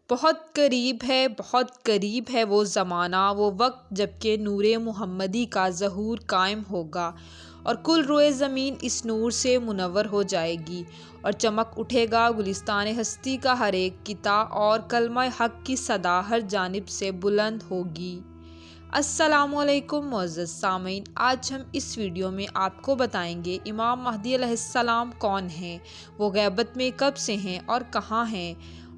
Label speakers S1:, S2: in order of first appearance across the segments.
S1: بہت قریب ہے وہ زمانہ، وہ وقت جب کہ نور محمدی کا ظہور قائم ہوگا اور کل روئے زمین اس نور سے منور ہو جائے گی اور چمک اٹھے گا گلستان ہستی کا ہر ایک قطعہ اور کلمہ حق کی صدا ہر جانب سے بلند ہوگی۔ السلام علیکم معزز سامعین، آج ہم اس ویڈیو میں آپ کو بتائیں گے امام مہدی علیہ السلام کون ہیں، وہ غیبت میں کب سے ہیں اور کہاں ہیں،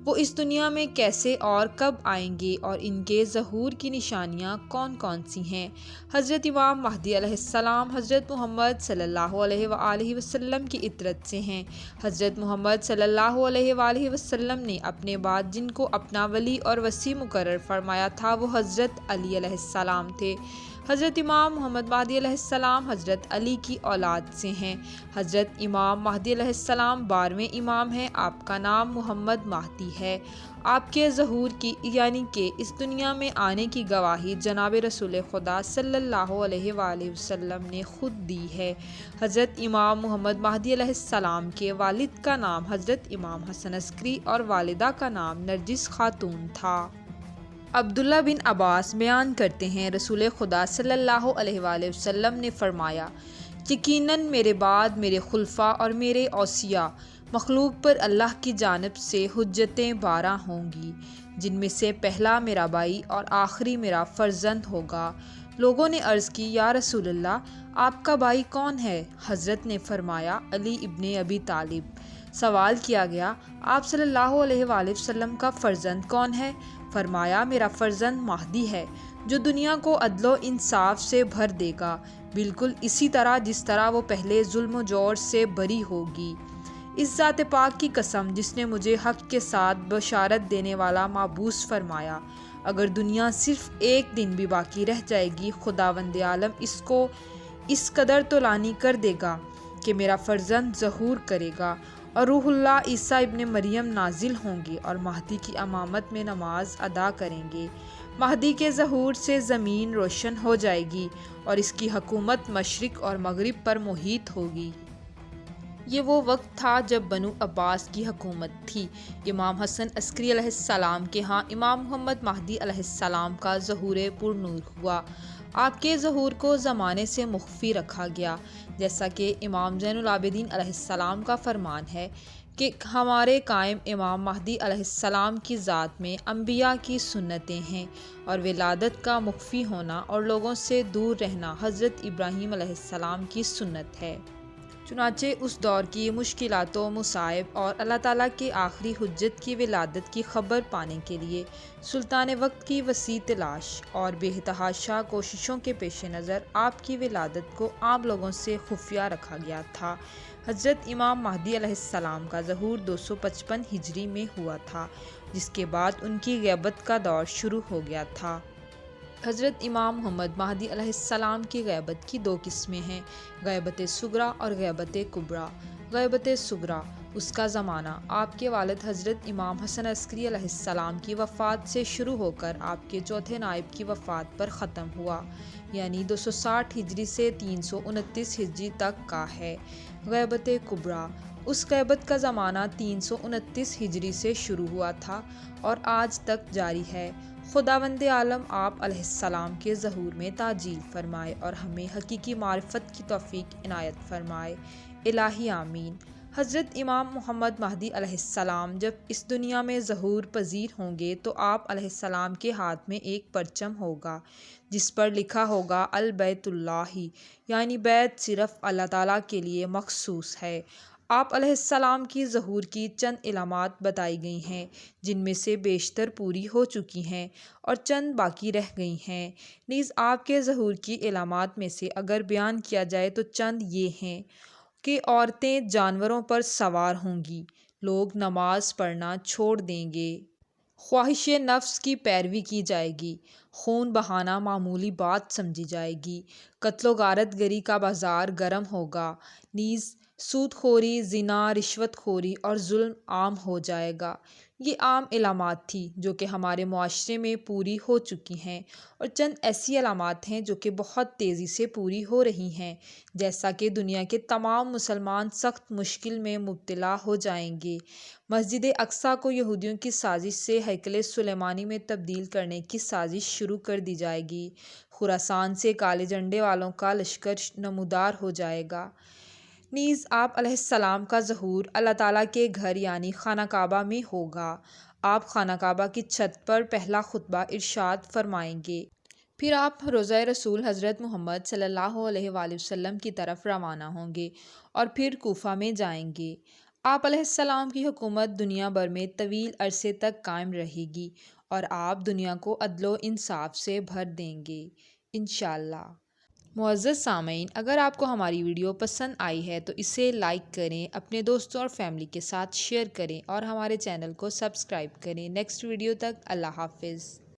S1: وہ اس دنیا میں کیسے اور کب آئیں گے اور ان کے ظہور کی نشانیاں کون کون سی ہیں۔ حضرت امام مہدی علیہ السلام حضرت محمد صلی اللہ علیہ وآلہ وسلم کی اطرت سے ہیں۔ حضرت محمد صلی اللہ علیہ وآلہ وسلم نے اپنے بعد جن کو اپنا ولی اور وصی مقرر فرمایا تھا وہ حضرت علی علیہ السلام تھے۔ حضرت امام محمد مہدی علیہ السلام حضرت علی کی اولاد سے ہیں۔ حضرت امام مہدی علیہ السلام 12ویں امام ہیں۔ آپ کا نام محمد مہدی ہے۔ آپ کے ظہور کی یعنی کہ اس دنیا میں آنے کی گواہی جناب رسول خدا صلی اللہ علیہ وآلہ وسلم نے خود دی ہے۔ حضرت امام محمد مہدی علیہ السلام کے والد کا نام حضرت امام حسن عسکری اور والدہ کا نام نرجس خاتون تھا۔ عبداللہ بن عباس بیان کرتے ہیں رسول خدا صلی اللہ علیہ وآلہ وسلم نے فرمایا، یقیناً میرے بعد میرے خلفاء اور میرے اوصیاء مخلوق پر اللہ کی جانب سے حجتیں 12 ہوں گی، جن میں سے پہلا میرا بھائی اور آخری میرا فرزند ہوگا۔ لوگوں نے عرض کی، یا رسول اللہ، آپ کا بھائی کون ہے؟ حضرت نے فرمایا، علی ابن ابی طالب۔ سوال کیا گیا، آپ صلی اللہ علیہ وآلہ وسلم کا فرزند کون ہے؟ فرمایا، میرا فرزند مہدی ہے، جو دنیا کو عدل و انصاف سے بھر دے گا، بالکل اسی طرح جس طرح وہ پہلے ظلم و جور سے بری ہوگی۔ اس ذات پاک کی قسم جس نے مجھے حق کے ساتھ بشارت دینے والا مبعوث فرمایا، اگر دنیا صرف ایک دن بھی باقی رہ جائے گی، خداوند عالم اس کو اس قدر طولانی کر دے گا کہ میرا فرزند ظہور کرے گا اور روح اللہ عیسیٰ ابن مریم نازل ہوں گے اور مہدی کی امامت میں نماز ادا کریں گے۔ مہدی کے ظہور سے زمین روشن ہو جائے گی اور اس کی حکومت مشرق اور مغرب پر محیط ہوگی۔ یہ وہ وقت تھا جب بنو عباس کی حکومت تھی۔ امام حسن عسکری علیہ السلام کے ہاں امام محمد مہدی علیہ السلام کا ظہور پر نور ہوا۔ آپ کے ظہور کو زمانے سے مخفی رکھا گیا، جیسا کہ امام زین العابدین علیہ السلام کا فرمان ہے کہ ہمارے قائم امام مہدی علیہ السلام کی ذات میں انبیاء کی سنتیں ہیں اور ولادت کا مخفی ہونا اور لوگوں سے دور رہنا حضرت ابراہیم علیہ السلام کی سنت ہے۔ چنانچہ اس دور کی مشکلات و مصائب اور اللہ تعالیٰ کے آخری حجت کی ولادت کی خبر پانے کے لیے سلطان وقت کی وسیع تلاش اور بے تحاشا کوششوں کے پیش نظر آپ کی ولادت کو عام لوگوں سے خفیہ رکھا گیا تھا۔ حضرت امام مہدی علیہ السلام کا ظہور 255 ہجری میں ہوا تھا، جس کے بعد ان کی غیبت کا دور شروع ہو گیا تھا۔ حضرت امام محمد مہدی علیہ السلام کی غیبت کی 2 قسمیں ہیں، غیبت صغریٰ اور غیبت کبریٰ۔ غیبت صغریٰ اس کا زمانہ آپ کے والد حضرت امام حسن عسکری علیہ السلام کی وفات سے شروع ہو کر آپ کے چوتھے نائب کی وفات پر ختم ہوا، یعنی 260 ہجری سے 329 ہجری تک کا ہے۔ غیبت کبریٰ اس غیبت کا زمانہ 329 ہجری سے شروع ہوا تھا اور آج تک جاری ہے۔ خداوند عالم آپ علیہ السلام کے ظہور میں تعجیل فرمائے اور ہمیں حقیقی معرفت کی توفیق عنایت فرمائے، الہی آمین۔ حضرت امام محمد مہدی علیہ السلام جب اس دنیا میں ظہور پذیر ہوں گے تو آپ علیہ السلام کے ہاتھ میں ایک پرچم ہوگا جس پر لکھا ہوگا البیت اللہ، یعنی بیت صرف اللہ تعالیٰ کے لیے مخصوص ہے۔ آپ علیہ السلام کی ظہور کی چند علامات بتائی گئی ہیں، جن میں سے بیشتر پوری ہو چکی ہیں اور چند باقی رہ گئی ہیں۔ نیز آپ کے ظہور کی علامات میں سے اگر بیان کیا جائے تو چند یہ ہیں کہ عورتیں جانوروں پر سوار ہوں گی، لوگ نماز پڑھنا چھوڑ دیں گے، خواہش نفس کی پیروی کی جائے گی، خون بہانا معمولی بات سمجھی جائے گی، قتل و غارت گری کا بازار گرم ہوگا، نیز سود خوری، زنا، رشوت خوری اور ظلم عام ہو جائے گا۔ یہ عام علامات تھی جو کہ ہمارے معاشرے میں پوری ہو چکی ہیں، اور چند ایسی علامات ہیں جو کہ بہت تیزی سے پوری ہو رہی ہیں، جیسا کہ دنیا کے تمام مسلمان سخت مشکل میں مبتلا ہو جائیں گے۔ مسجد اقصیٰ کو یہودیوں کی سازش سے ہیکل سلیمانی میں تبدیل کرنے کی سازش شروع کر دی جائے گی۔ خراسان سے کالے جھنڈے والوں کا لشکر نمودار ہو جائے گا۔ نیز آپ علیہ السلام کا ظہور اللہ تعالیٰ کے گھر یعنی خانہ کعبہ میں ہوگا۔ آپ خانہ کعبہ کی چھت پر پہلا خطبہ ارشاد فرمائیں گے۔ پھر آپ روضہ رسول حضرت محمد صلی اللہ علیہ وآلہ وسلم کی طرف روانہ ہوں گے اور پھر کوفہ میں جائیں گے۔ آپ علیہ السلام کی حکومت دنیا بھر میں طویل عرصے تک قائم رہے گی اور آپ دنیا کو عدل و انصاف سے بھر دیں گے انشاءاللہ۔ معزز سامعین، اگر آپ کو ہماری ویڈیو پسند آئی ہے تو اسے لائک کریں، اپنے دوستوں اور فیملی کے ساتھ شیئر کریں اور ہمارے چینل کو سبسکرائب کریں۔ نیکسٹ ویڈیو تک اللہ حافظ۔